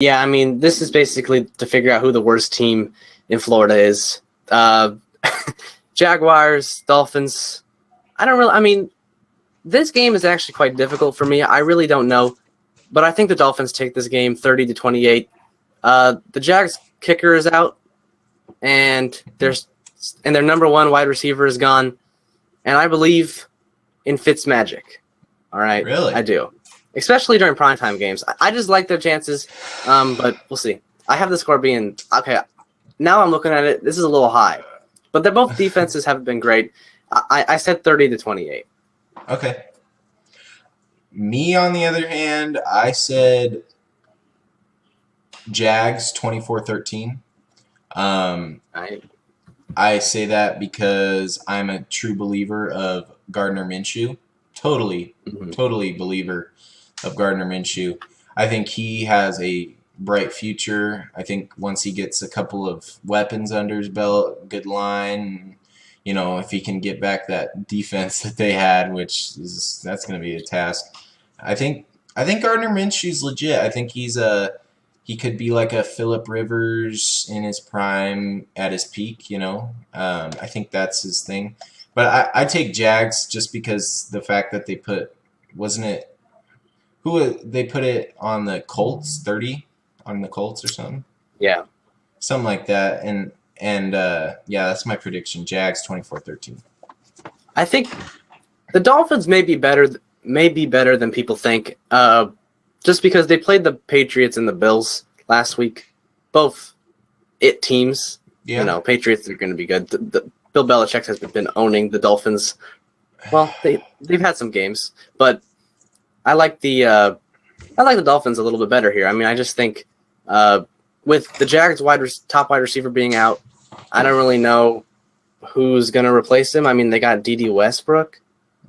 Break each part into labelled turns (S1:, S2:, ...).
S1: Yeah, I mean, this is basically to figure out who the worst team in Florida is. Jaguars, Dolphins. I mean, this game is actually quite difficult for me. I really don't know, but I think the Dolphins take this game 30-28. The Jags kicker is out, and their number one wide receiver is gone, and I believe in Fitzmagic. All right,
S2: Really?
S1: I do, especially during primetime games. I just like their chances, but we'll see. I have the score being okay. Now I'm looking at it. This is a little high, but they're both defenses haven't been great. I said 30-28.
S2: Okay. Me, on the other hand, I said Jags 24-13. I say that because I'm a true believer of Gardner Minshew. Totally believer of Gardner Minshew. I think he has a bright future. I think once he gets a couple of weapons under his belt, good line, you know, if he can get back that defense that they had, that's going to be a task. I think Gardner Minshew's legit. I think he could be like a Phillip Rivers in his prime at his peak, you know. I think that's his thing. But I take Jags just because the fact that they put, they put it on the Colts, 30 on the Colts or something?
S1: Yeah.
S2: Something like that. And yeah, that's my prediction. Jags 24-13.
S1: I think the Dolphins may be better than people think. Just because they played the Patriots and the Bills last week, both teams.
S2: Yeah.
S1: You know, Patriots are going to be good. Bill Belichick has been owning the Dolphins. Well, they've had some games, but I like the Dolphins a little bit better here. I mean, I just think with the Jags top wide receiver being out, I don't really know who's going to replace him. I mean, they got D.D. Westbrook.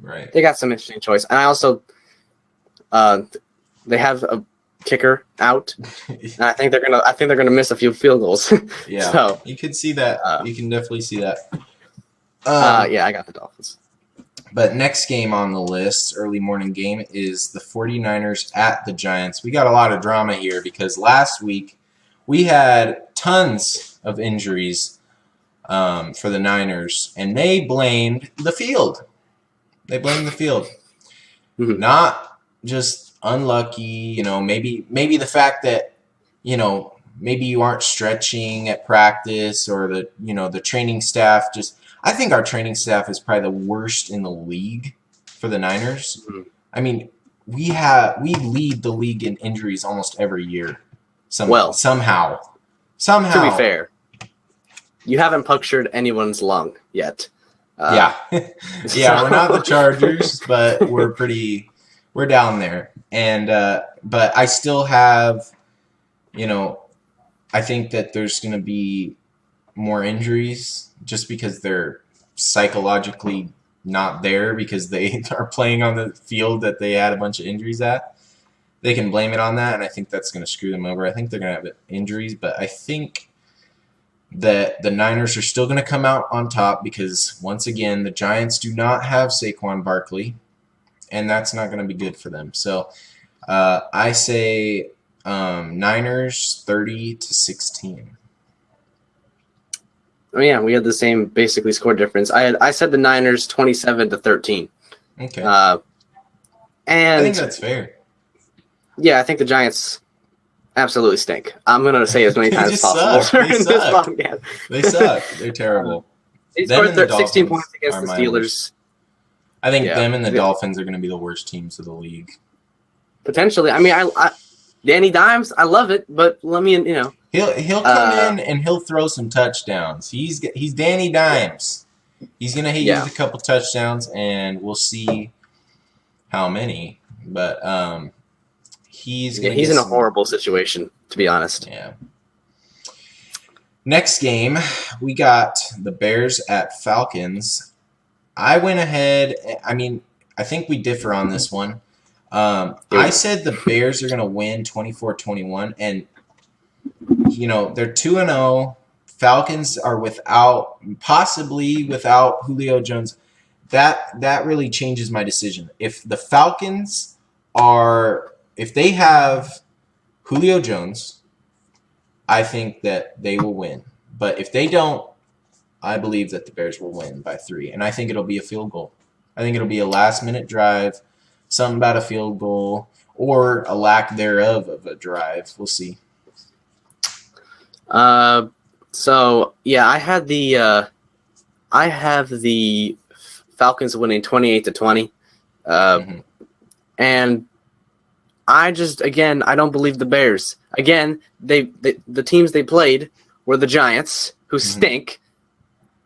S2: Right.
S1: They got some interesting choice, and I also they have a kicker out. And I think they're gonna miss a few field goals.
S2: Yeah.
S1: So
S2: you could see that. You can definitely see that.
S1: Yeah, I got the Dolphins.
S2: But next game on the list, early morning game, is the 49ers at the Giants. We got a lot of drama here because last week we had tons of injuries for the Niners, and they blamed the field.
S1: Mm-hmm.
S2: Not just unlucky, you know, maybe the fact that, you know, maybe you aren't stretching at practice, or the training staff I think our training staff is probably the worst in the league for the Niners.
S1: Mm-hmm.
S2: I mean, we lead the league in injuries almost every year. Somehow.
S1: To be fair, you haven't punctured anyone's lung yet.
S2: Yeah. Yeah, we're not the Chargers, but we're down there. And but I still have, you know, I think that there's going to be more injuries just because they're psychologically not there because they are playing on the field that they had a bunch of injuries at. They can blame it on that, and I think that's going to screw them over. I think they're going to have injuries, but I think that the Niners are still going to come out on top because, once again, the Giants do not have Saquon Barkley, and that's not going to be good for them. So I say Niners 30-16.
S1: Oh yeah, we had the same basically score difference. I said the Niners 27-13.
S2: Okay.
S1: And
S2: I think that's fair.
S1: Yeah, I think the Giants absolutely stink. I'm gonna say as many times as possible during this podcast.
S2: They suck. They're terrible.
S1: They scored 16 points against the Steelers.
S2: I think them and the Dolphins are going to be the worst teams of the league.
S1: Potentially. I mean, I Danny Dimes, I love it, but let me, you know.
S2: He'll come in and he'll throw some touchdowns. He's Danny Dimes. He's going to hit you with a couple touchdowns, and we'll see how many. But he's
S1: in a horrible situation, to be honest.
S2: Yeah. Next game, we got the Bears at Falcons. I went ahead. I mean, I think we differ on this one. I said the Bears are going to win 24-21, and you know they're 2-0. Falcons are possibly without Julio Jones. That really changes my decision. If the Falcons if they have Julio Jones I think that they will win. But if they don't, I believe that the Bears will win by 3. And I think it'll be a field goal. I think it'll be a last-minute drive, something about a field goal, or a lack thereof of a drive. We'll see.
S1: So yeah, I have the Falcons winning 28-20. And I just, again, I don't believe the Bears. Again, the teams they played were the Giants, who stink,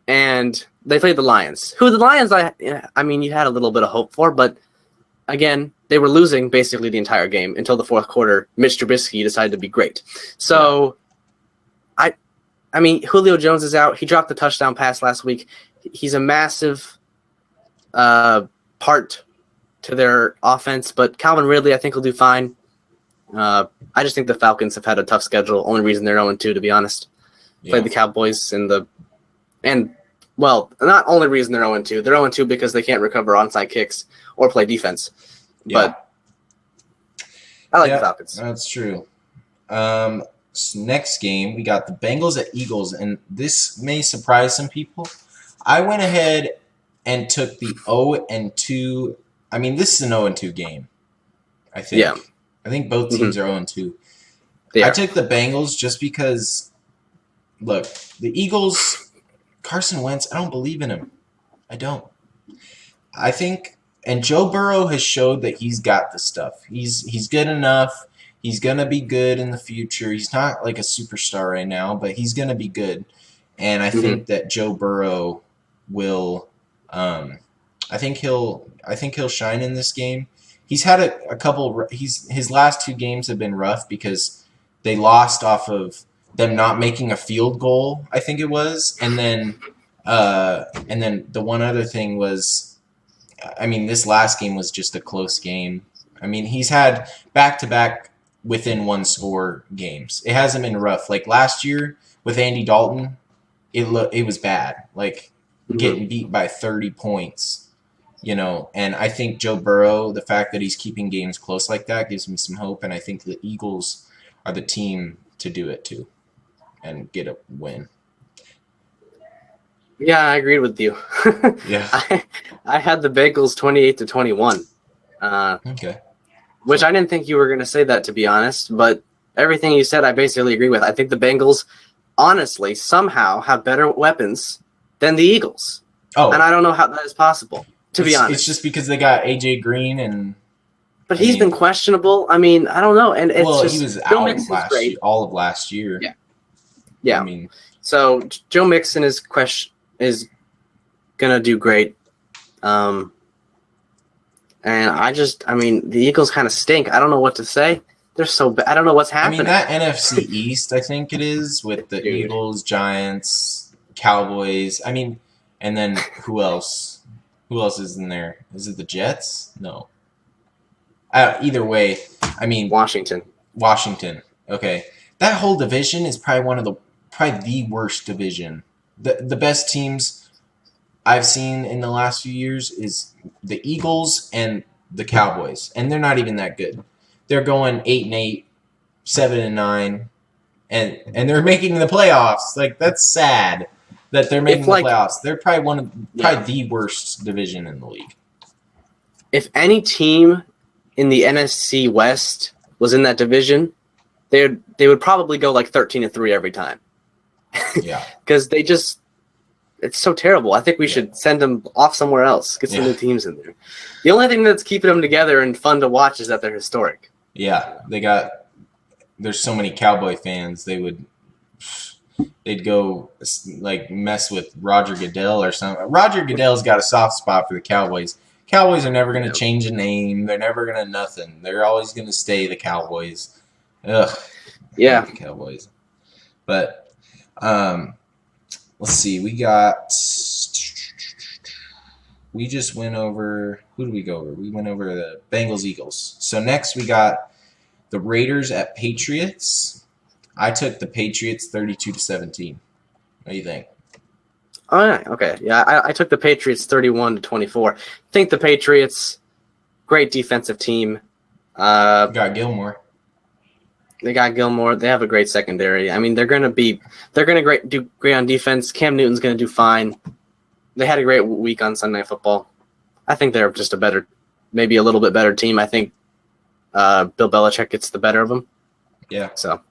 S1: and they played the Lions, who the Lions, I mean, you had a little bit of hope for, but again, they were losing basically the entire game until the fourth quarter. Mitch Trubisky decided to be great. So, I mean, Julio Jones is out. He dropped the touchdown pass last week. He's a massive part to their offense, but Calvin Ridley, I think, will do fine. I just think the Falcons have had a tough schedule. Only reason they're 0-2, to be honest. Played the Cowboys well, not only reason they're 0-2. They're 0-2 because they can't recover onside kicks or play defense. But I like the Falcons.
S2: That's true. Next game, we got the Bengals at Eagles, and this may surprise some people. I went ahead and took the 0-2. I mean, this is an 0-2 game, I think.
S1: Yeah.
S2: I think both teams are 0-2.
S1: I
S2: took the Bengals just because, look, the Eagles, Carson Wentz, I don't believe in him. I don't. I think, and Joe Burrow has showed that he's got the stuff. He's good enough. He's going to be good in the future. He's not like a superstar right now, but he's going to be good. And I think that Joe Burrow will I think he'll shine in this game. He's had a couple his last 2 games have been rough because they lost off of them not making a field goal, I think it was. And then the one other thing was, I mean, this last game was just a close game. I mean, he's had back-to-back within 1 score games. It hasn't been rough. Like last year with Andy Dalton, it was bad. Like getting beat by 30 points, And I think Joe Burrow, the fact that he's keeping games close like that gives me some hope. And I think the Eagles are the team to do it too and get a win.
S1: Yeah, I agreed with you. I had the Bengals 28-21.
S2: Okay.
S1: Which I didn't think you were going to say that, to be honest, but everything you said I basically agree with. I think the Bengals, honestly, somehow have better weapons than the Eagles. Oh. And I don't know how that is possible, to be honest.
S2: It's just because they got A.J. Green and...
S1: But he's been questionable. I mean, I don't know. And it's just,
S2: he was out all of last year.
S1: Yeah.
S2: I mean,
S1: so Joe Mixon is going to do great. And I mean, the Eagles kind of stink. I don't know what to say. They're so bad. I don't know what's happening.
S2: I mean, that NFC East, I think it is, with the Eagles, Giants, Cowboys. I mean, and then who else? Who else is in there? Is it the Jets? No. Either way, I mean,
S1: Washington.
S2: Okay, that whole division is probably the worst division. The best teams I've seen in the last few years is the Eagles and the Cowboys, and they're not even that good. They're going 8-8, 7-9, and they're making the playoffs. Like, that's sad that they're making the playoffs. They're probably the worst division in the league.
S1: If any team in the NFC West was in that division, they would probably go like 13-3 every time.
S2: Yeah,
S1: because it's so terrible. I think we should send them off somewhere else. Get some new teams in there. The only thing that's keeping them together and fun to watch is that they're historic.
S2: Yeah, there's so many Cowboy fans. They'd go like mess with Roger Goodell or something. Roger Goodell's got a soft spot for the Cowboys. Cowboys are never going to change a name. They're never going to nothing. They're always going to stay the Cowboys. Ugh.
S1: Yeah.
S2: The Cowboys. But let's see. We just went over. Who did we go over? We went over the Bengals Eagles. So next we got the Raiders at Patriots. I took the Patriots 32-17. What do you think?
S1: Oh, yeah. Okay. Yeah, I took the Patriots 31-24. I think the Patriots, great defensive team.
S2: Got Gilmore.
S1: They got Gilmore. They have a great secondary. I mean, they're gonna do great on defense. Cam Newton's gonna do fine. They had a great week on Sunday Night Football. I think they're just maybe a little bit better team. I think Bill Belichick gets the better of them.
S2: Yeah.
S1: So.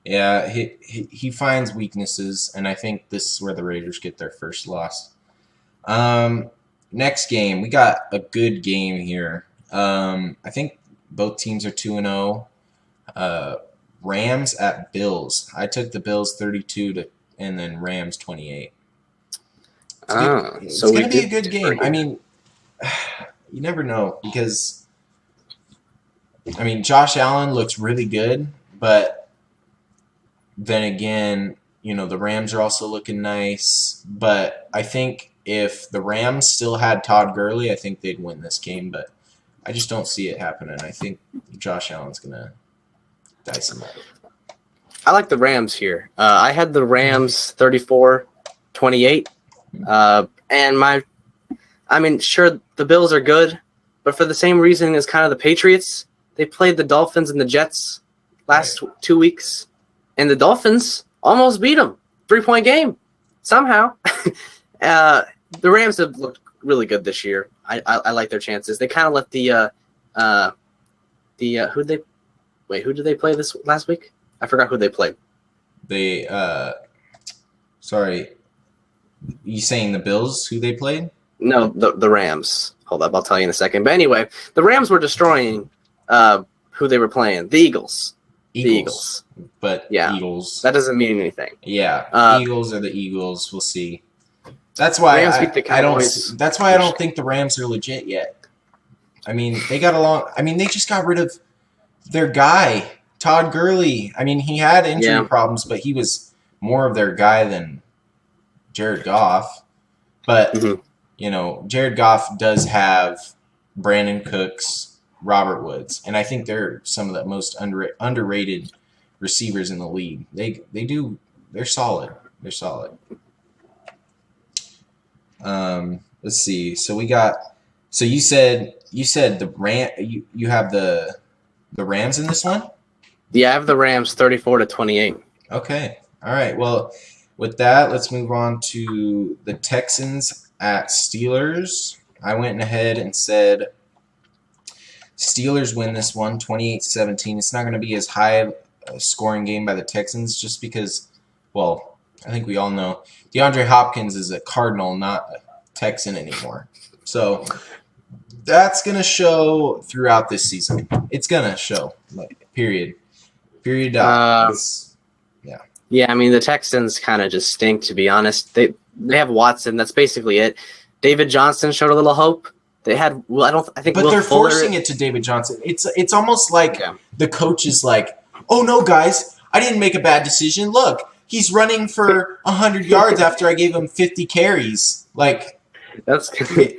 S2: Yeah, he finds weaknesses, and I think this is where the Raiders get their first loss. Next game, we got a good game here. I think both teams are 2-0. Rams at Bills. I took the Bills 32 and then Rams 28. It's going to be a good game. I mean, you never know because, I mean, Josh Allen looks really good, but then again, you know, the Rams are also looking nice. But I think if the Rams still had Todd Gurley, I think they'd win this game. But I just don't see it happening. I think Josh Allen's going to dice him up.
S1: I like the Rams here. I had the Rams 34-28. Sure, the Bills are good, but for the same reason as kind of the Patriots, they played the Dolphins and the Jets last 2 weeks, and the Dolphins almost beat them. 3-point game, somehow. The Rams have looked really good this year. I like their chances. They kind of let who did they play this last week? I forgot who they played.
S2: Sorry, you saying the Bills, who they played?
S1: No, the Rams. Hold up, I'll tell you in a second. But anyway, the Rams were destroying who they were playing. The Eagles. The Eagles.
S2: But
S1: yeah,
S2: Eagles.
S1: That doesn't mean anything.
S2: Yeah, Eagles are the Eagles. We'll see. That's why I don't. That's why I don't think the Rams are legit yet. I mean, they got along. I mean, they just got rid of their guy, Todd Gurley. I mean, he had injury problems, but he was more of their guy than Jared Goff. But you know, Jared Goff does have Brandon Cooks, Robert Woods, and I think they're some of the most underrated receivers in the league. They're solid. They're solid. Let's see. So we got. So you said you have the Rams in this one?
S1: Yeah, I have the Rams 34-28.
S2: Okay. All right. Well, with that, let's move on to the Texans at Steelers. I went ahead and said Steelers win this one 28-17. It's not going to be as high of a scoring game by the Texans just because, well, I think we all know DeAndre Hopkins is a Cardinal, not a Texan anymore. So that's going to show throughout this season. It's going to show, like, period. Period.
S1: Yeah, I mean, the Texans kind of just stink, to be honest. They have Watson. That's basically it. David Johnson showed a little hope. They had, well, I think
S2: but
S1: Will
S2: they're
S1: Fuller,
S2: forcing it to David Johnson. It's almost like the coach is like, oh, no, guys, I didn't make a bad decision. Look, he's running for 100 yards after I gave him 50 carries. Like,
S1: that's
S2: the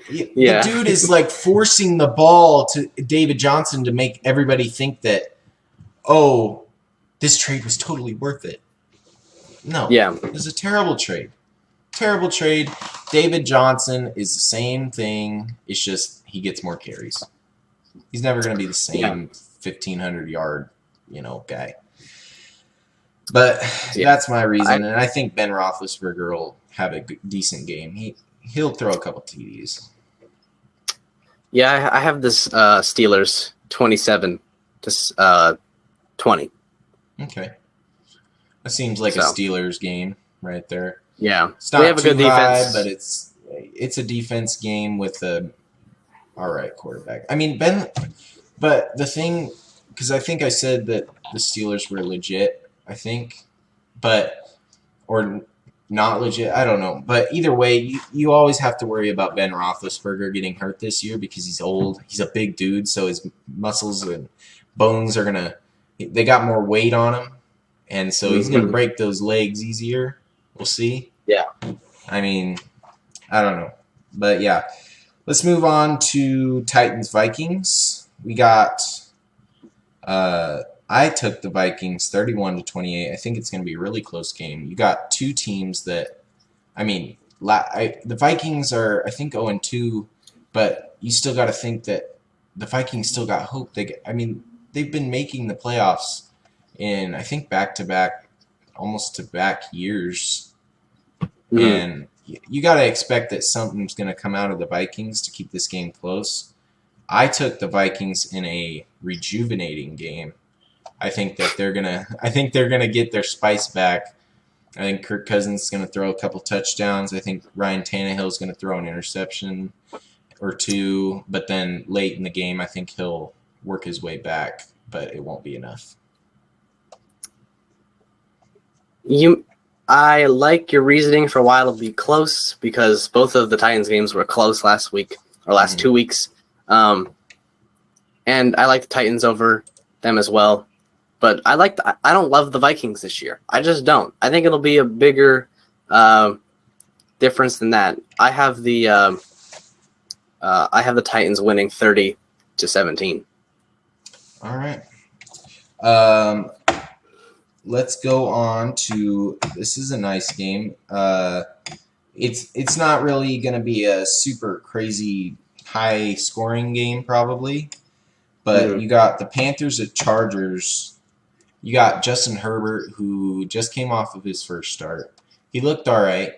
S2: dude is like forcing the ball to David Johnson to make everybody think that, oh, this trade was totally worth it. No.
S1: Yeah.
S2: It was a terrible trade. Terrible trade. David Johnson is the same thing. It's just he gets more carries. He's never going to be the same 1,500-yard, guy. But that's my reason, and I think Ben Roethlisberger will have a decent game. He'll throw a couple TDs.
S1: Yeah, I have this Steelers 27-20.
S2: Okay. That seems like a Steelers game right there.
S1: Yeah.
S2: It's not
S1: they have a good defense,
S2: but it's a defense game with a all right quarterback. I mean, but the thing, because I think I said that the Steelers were legit, I think, or not legit, I don't know. But either way, you always have to worry about Ben Roethlisberger getting hurt this year because he's old. He's a big dude, so his muscles and bones are they got more weight on him, and so he's going to break those legs easier. We'll see.
S1: Yeah.
S2: I mean, I don't know. But, yeah. Let's move on to Titans-Vikings. We got I took the Vikings 31-28. I think it's going to be a really close game. You got two teams that, I mean, the Vikings are, I think, 0-2, but you still got to think that the Vikings still got hope. They've been making the playoffs in I think back-to-back, almost to back years.
S1: Mhm.
S2: And you got to expect that something's going to come out of the Vikings to keep this game close. I took the Vikings in a rejuvenating game. I think they're gonna get their spice back. I think Kirk Cousins is gonna throw a couple touchdowns. I think Ryan Tannehill is gonna throw an interception or two, but then late in the game, I think he'll work his way back, but it won't be enough.
S1: I like your reasoning for why it'll be close because both of the Titans games were close last week or last 2 weeks. And I like the Titans over them as well. But I don't love the Vikings this year. I just don't. I think it'll be a bigger difference than that. I have the Titans winning 30-17.
S2: All right. Let's go on to this is a nice game. It's not really going to be a super crazy high scoring game probably, but you got the Panthers at Chargers. You got Justin Herbert who just came off of his first start. He looked all right,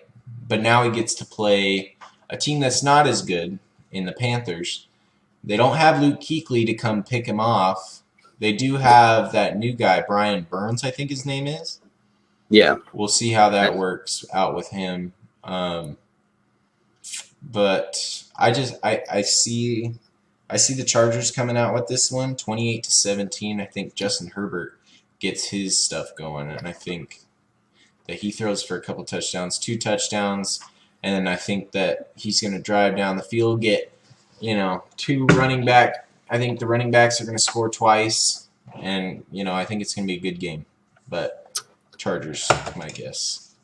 S2: but now he gets to play a team that's not as good in the Panthers. They don't have Luke Kuechly to come pick him off. They do have that new guy, Brian Burns, I think his name is.
S1: Yeah.
S2: We'll see how that works out with him. But I see the Chargers coming out with this one, 28-17. I think Justin Herbert gets his stuff going, and I think that he throws for a couple touchdowns, 2 touchdowns, and I think that he's going to drive down the field, get 2 running back. I think the running backs are going to score twice, and I think it's going to be a good game. But Chargers, my guess.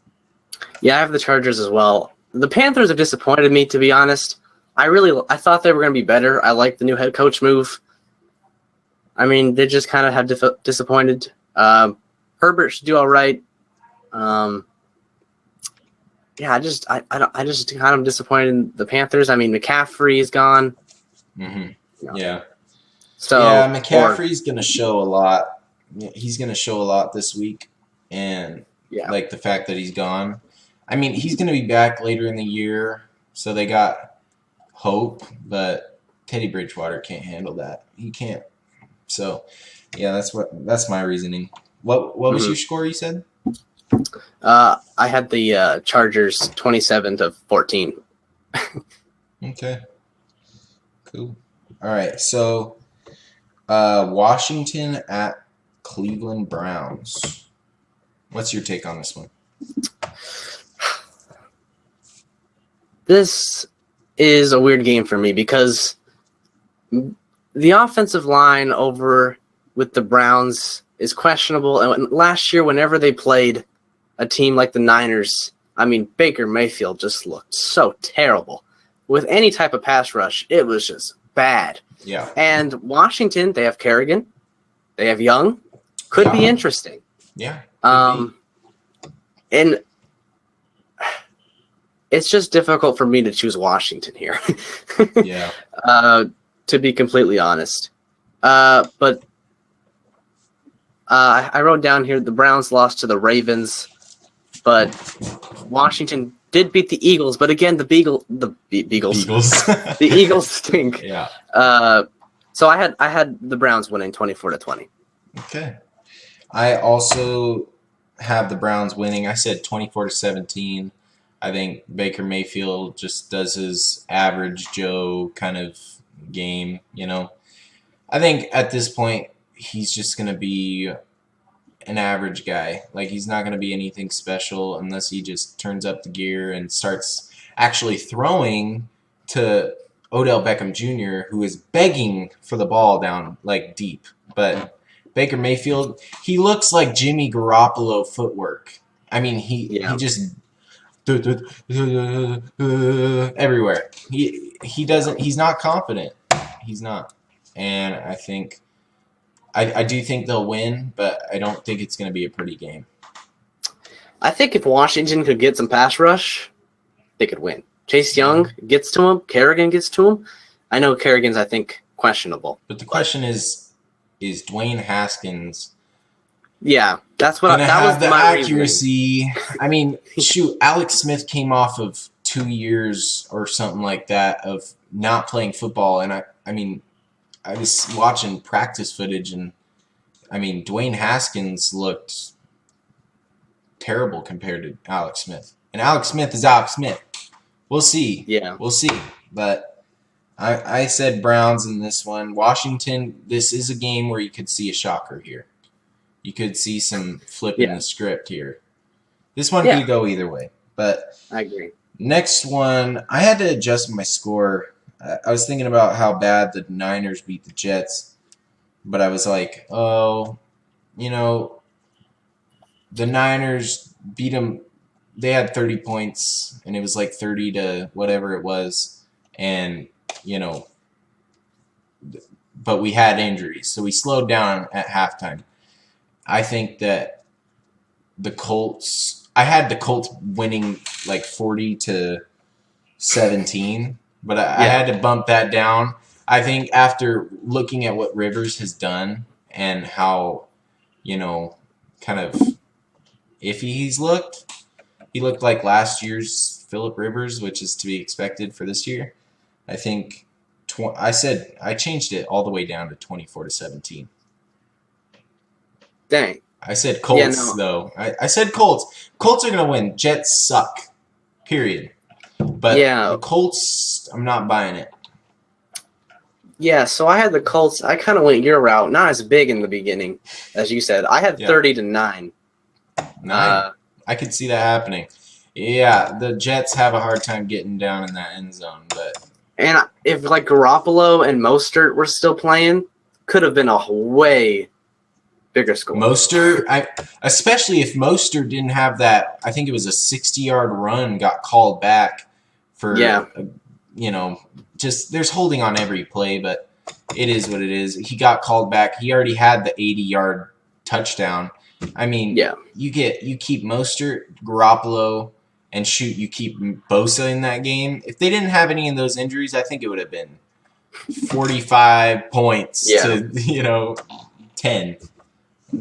S1: Yeah, I have the Chargers as well. The Panthers have disappointed me, to be honest. I thought they were going to be better. I like the new head coach move. I mean, they just kind of have disappointed. Herbert should do all right. Yeah, I just kind of disappointed in the Panthers. I mean, McCaffrey is gone.
S2: Mm-hmm. Yeah.
S1: So
S2: McCaffrey's going to show a lot. He's going to show a lot this week, and like the fact that he's gone. I mean, he's going to be back later in the year, so they got hope. But Teddy Bridgewater can't handle that. He can't. So, yeah, that's my reasoning. What was your score? You said.
S1: I had the Chargers 27-14.
S2: Okay. Cool. All right. So, Washington at Cleveland Browns. What's your take on this one?
S1: This is a weird game for me because the offensive line over with the Browns is questionable. And last year, whenever they played a team like the Niners, I mean, Baker Mayfield just looked so terrible. With any type of pass rush, it was just bad.
S2: Yeah.
S1: And Washington, they have Kerrigan. They have Young. Could be interesting.
S2: Yeah.
S1: And it's just difficult for me to choose Washington here.
S2: Yeah.
S1: To be completely honest. But I wrote down here the Browns lost to the Ravens, but Washington did beat the Eagles. But again, the Eagles. The Eagles stink.
S2: Yeah.
S1: So I had the Browns winning 24-20.
S2: Okay. I also have the Browns winning. I said 24-17. I think Baker Mayfield just does his average Joe kind of game, I think at this point he's just going to be an average guy. Like, he's not going to be anything special unless he just turns up the gear and starts actually throwing to Odell Beckham Jr., who is begging for the ball down, like, deep. But Baker Mayfield, he looks like Jimmy Garoppolo footwork. I mean, he just everywhere. He's not confident. He's not. And I think I do think they'll win, but I don't think it's going to be a pretty game.
S1: I think if Washington could get some pass rush, they could win. Chase Young gets to him. Kerrigan gets to him. I know Kerrigan's, I think, questionable.
S2: But the question is Dwayne Haskins
S1: Yeah, that's what
S2: Gonna
S1: that
S2: have
S1: was
S2: the
S1: my reasoning.
S2: accuracy. I mean, shoot, Alex Smith came off of 2 years or something like that of not playing football, and I mean, I was watching practice footage, and I mean, Dwayne Haskins looked terrible compared to Alex Smith, and Alex Smith is Alex Smith. We'll see.
S1: Yeah.
S2: We'll see. But I said Browns in this one. Washington, this is a game where you could see a shocker here. You could see some flipping the script here. This one could go either way. But
S1: I agree.
S2: next one, I had to adjust my score. I was thinking about how bad the Niners beat the Jets. But I was like, oh, you know, the Niners beat them. They had 30 points, and it was like 30 to whatever it was. And, you know, but we had injuries. So we slowed down at halftime. I think that the Colts, I had the Colts winning like 40-17, but I had to bump that down. I think after looking at what Rivers has done and how, you know, kind of iffy he looked like last year's Phillip Rivers, which is to be expected for this year. I think I changed it all the way down to 24-17.
S1: Dang.
S2: I said Colts, though. I said Colts. Colts are going to win. Jets suck. Period. But the Colts, I'm not buying it.
S1: Yeah, so I had the Colts. I kind of went your route. Not as big in the beginning, as you said. I had 30-9.
S2: 9. I could see that happening. Yeah, the Jets have a hard time getting down in that end zone.
S1: And if, like, Garoppolo and Mostert were still playing, could have been a way bigger score.
S2: Mostert, especially if Mostert didn't have that, I think it was a 60-yard run got called back for, you know, just there's holding on every play, but it is what it is. He got called back. He already had the 80-yard touchdown. I mean, you keep Mostert, Garoppolo, and you keep Bosa in that game. If they didn't have any of those injuries, I think it would have been 45 points to, you know, 10.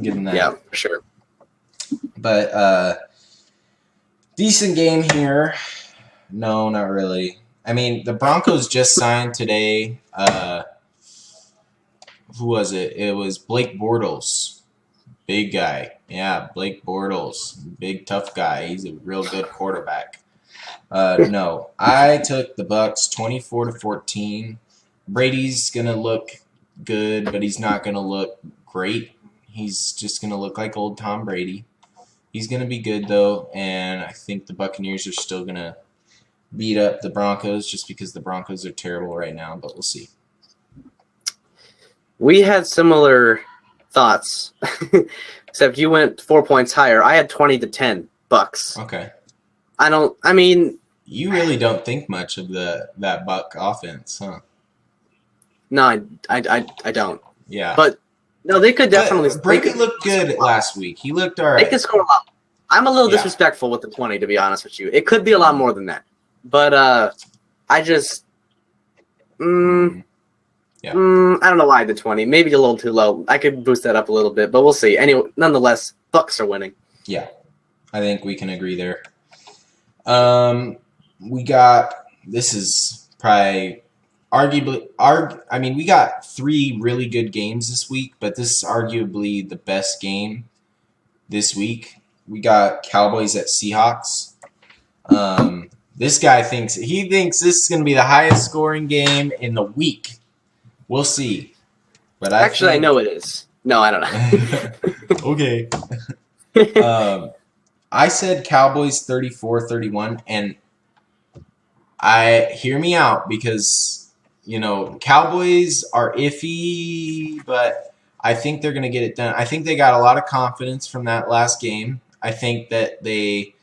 S2: Given that.
S1: Yeah, for sure.
S2: But decent game here. No, not really. I mean, the Broncos just signed today. Who was it? It was Blake Bortles. Big guy. Yeah, Blake Bortles. Big, tough guy. He's a real good quarterback. No, I took the Bucks 24-14. Brady's going to look good, but he's not going to look great. He's just going to look like old Tom Brady. He's going to be good, though, and I think the Buccaneers are still going to beat up the Broncos just because the Broncos are terrible right now, but we'll see.
S1: We had similar thoughts, except you went 4 points higher. I had 20-10 Bucks.
S2: Okay.
S1: You
S2: really don't think much of that Buck offense, huh?
S1: No, I don't.
S2: Yeah.
S1: But no, they could definitely.
S2: Brady looked good last week. He looked all right.
S1: They could score a lot. I'm a little disrespectful with the 20, to be honest with you. It could be a lot more than that. But I just, I don't know why I did 20. Maybe a little too low. I could boost that up a little bit, but we'll see. Anyway, nonetheless, Bucks are winning.
S2: Yeah, I think we can agree there. This is probably arguably, we got 3 really good games this week, but this is arguably the best game this week. We got Cowboys at Seahawks. This guy thinks this is going to be the highest scoring game in the week. We'll see. But
S1: I know it is. No, I don't know.
S2: Okay. I said Cowboys 34-31, and hear me out because, you know, Cowboys are iffy, but I think they're going to get it done. I think they got a lot of confidence from that last game. I think that they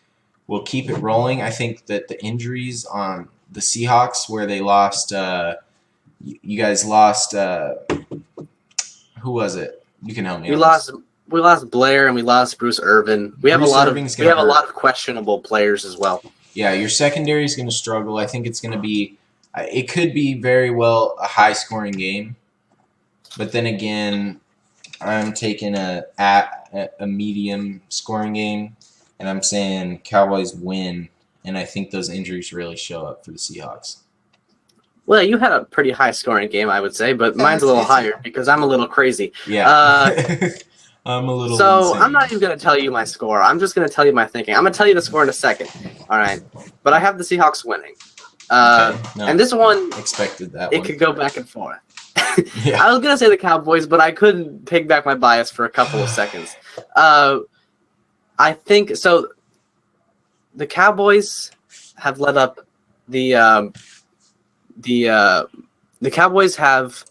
S2: will keep it rolling. I think that the injuries on the Seahawks, where they lost, you guys lost, who was it? You can help me.
S1: We lost Blair and we lost Bruce Irvin. We have a lot of questionable players as well.
S2: Yeah, your secondary is going to struggle. I think it's going to be. It could be very well a high-scoring game, but then again, I'm taking a medium scoring game, and I'm saying Cowboys win. And I think those injuries really show up for the Seahawks.
S1: Well, you had a pretty high scoring game, I would say, but mine's a little higher because I'm a little crazy.
S2: Yeah. I'm a little
S1: So
S2: insane.
S1: I'm not even going to tell you my score. I'm just going to tell you my thinking. I'm going to tell you the score in a second. All right. But I have the Seahawks winning.
S2: Okay. No,
S1: And this one,
S2: expected that
S1: it
S2: one.
S1: could go back and forth.
S2: Yeah.
S1: I was going to say the Cowboys, but I couldn't take back my bias for a couple of seconds. I think so. The Cowboys have led up the Cowboys have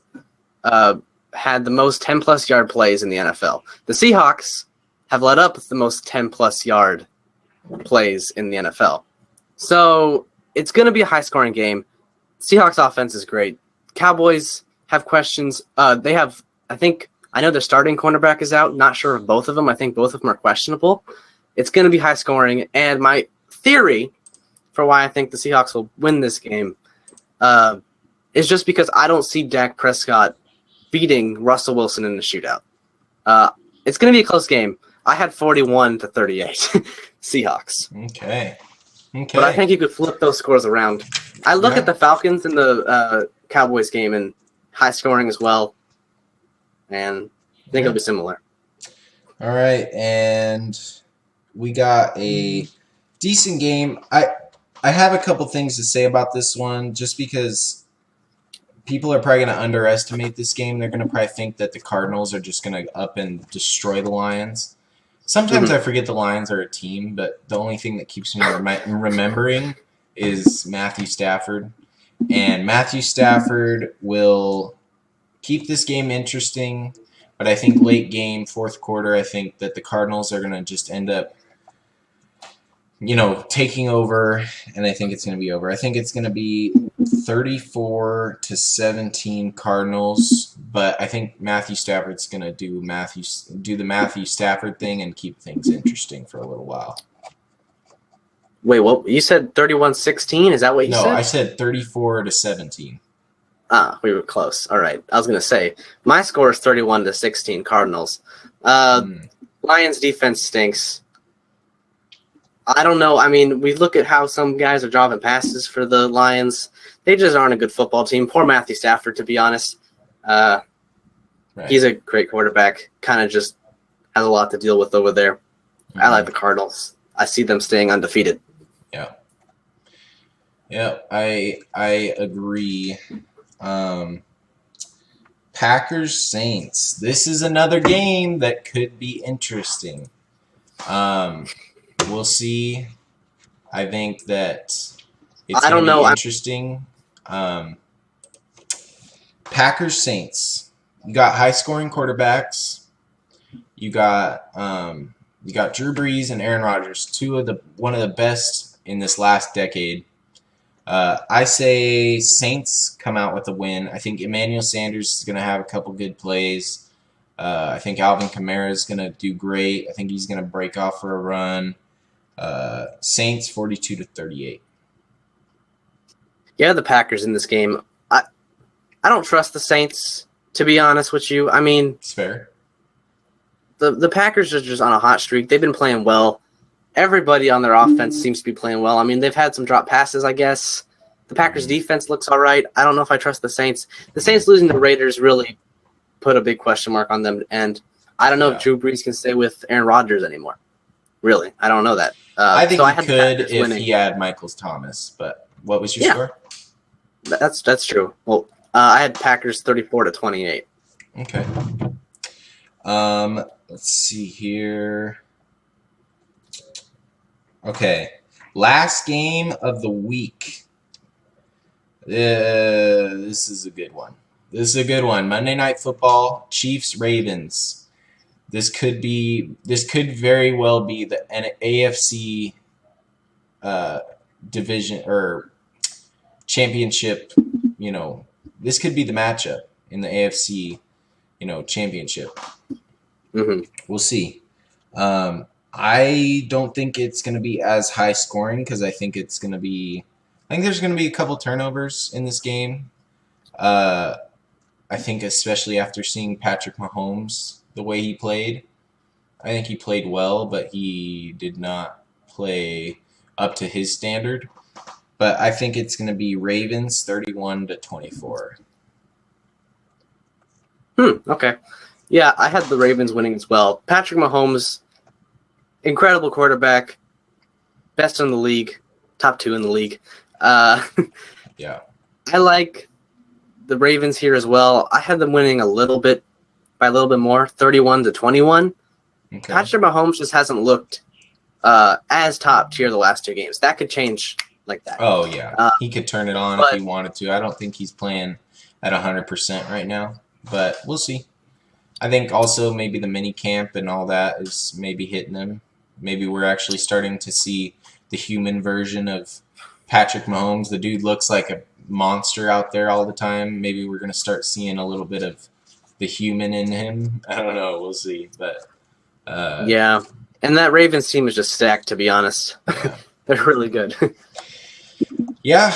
S1: had the most 10-plus yard plays in the NFL. The Seahawks have led up the most 10-plus yard plays in the NFL. So it's going to be a high-scoring game. Seahawks offense is great. Cowboys have questions. I know their starting cornerback is out. Not sure of both of them. I think both of them are questionable. It's going to be high-scoring. And my theory for why I think the Seahawks will win this game is just because I don't see Dak Prescott beating Russell Wilson in the shootout. It's going to be a close game. I had 41-38 Seahawks.
S2: Okay.
S1: But I think you could flip those scores around. I look at the Falcons and the Cowboys game and high scoring as well. And I think it'll be similar.
S2: All right, and we got a decent game. I have a couple things to say about this one, just because people are probably going to underestimate this game. They're going to probably think that the Cardinals are just going to up and destroy the Lions. Sometimes I forget the Lions are a team, but the only thing that keeps me remembering is Matthew Stafford. And Matthew Stafford will keep this game interesting, but I think late game, fourth quarter, I think that the Cardinals are going to just end up taking over, and I think it's going to be over. I think it's going to be 34-17 Cardinals, but I think Matthew Stafford's going to do the Matthew Stafford thing and keep things interesting for a little while.
S1: Wait, what? You said 31-16? Is that what you said?
S2: No, I said 34-17.
S1: We were close. All right. I was going to say, my score is 31-16 Cardinals. Lions defense stinks. I don't know. I mean, we look at how some guys are dropping passes for the Lions. They just aren't a good football team. Poor Matthew Stafford, to be honest.
S2: Right.
S1: He's a great quarterback. Kind of just has a lot to deal with over there. I like the Cardinals. I see them staying undefeated.
S2: Yeah. Yeah, I agree. Packers Saints. This is another game that could be interesting. We'll see. I think that it's going to be interesting. Packers Saints. You got high scoring quarterbacks. You got Drew Brees and Aaron Rodgers, one of the best in this last decade. I say Saints come out with a win. I think Emmanuel Sanders is going to have a couple good plays. I think Alvin Kamara is going to do great. I think he's going to break off for a run. Saints 42-38.
S1: Yeah, the Packers in this game. I don't trust the Saints, to be honest with you. I mean,
S2: it's fair.
S1: The Packers are just on a hot streak. They've been playing well. Everybody on their offense seems to be playing well. I mean, they've had some drop passes, I guess. The Packers' defense looks all right. I don't know if I trust the Saints. The Saints losing the Raiders really put a big question mark on them, and I don't know if Drew Brees can stay with Aaron Rodgers anymore. Really, I don't know that.
S2: I think he could if he had Michael Thomas, but what was your score?
S1: That's true. Well, I had Packers 34-28.
S2: Okay. Let's see here. Okay, last game of the week. This is a good one. Monday Night Football, Chiefs Ravens. This could very well be the AFC division or championship. This could be the matchup in the AFC. Championship. We'll see. I don't think it's going to be as high scoring because I think there's going to be a couple turnovers in this game. I think especially after seeing Patrick Mahomes the way he played. I think he played well, but he did not play up to his standard. But I think it's going to be Ravens 31-24.
S1: Okay. Yeah, I had the Ravens winning as well. Patrick Mahomes, incredible quarterback, best in the league, top 2 in the league.
S2: Yeah.
S1: I like the Ravens here as well. I had them winning by a little bit more, 31-21.
S2: Okay.
S1: Patrick Mahomes just hasn't looked as top tier the last 2 games. That could change like that.
S2: Oh, yeah. He could turn it on if he wanted to. I don't think he's playing at 100% right now, but we'll see. I think also maybe the mini camp and all that is maybe hitting him. Maybe we're actually starting to see the human version of Patrick Mahomes. The dude looks like a monster out there all the time. Maybe we're going to start seeing a little bit of the human in him. I don't know. We'll see. But
S1: yeah. And that Ravens team is just stacked, to be honest.
S2: Yeah.
S1: They're really good.
S2: Yeah.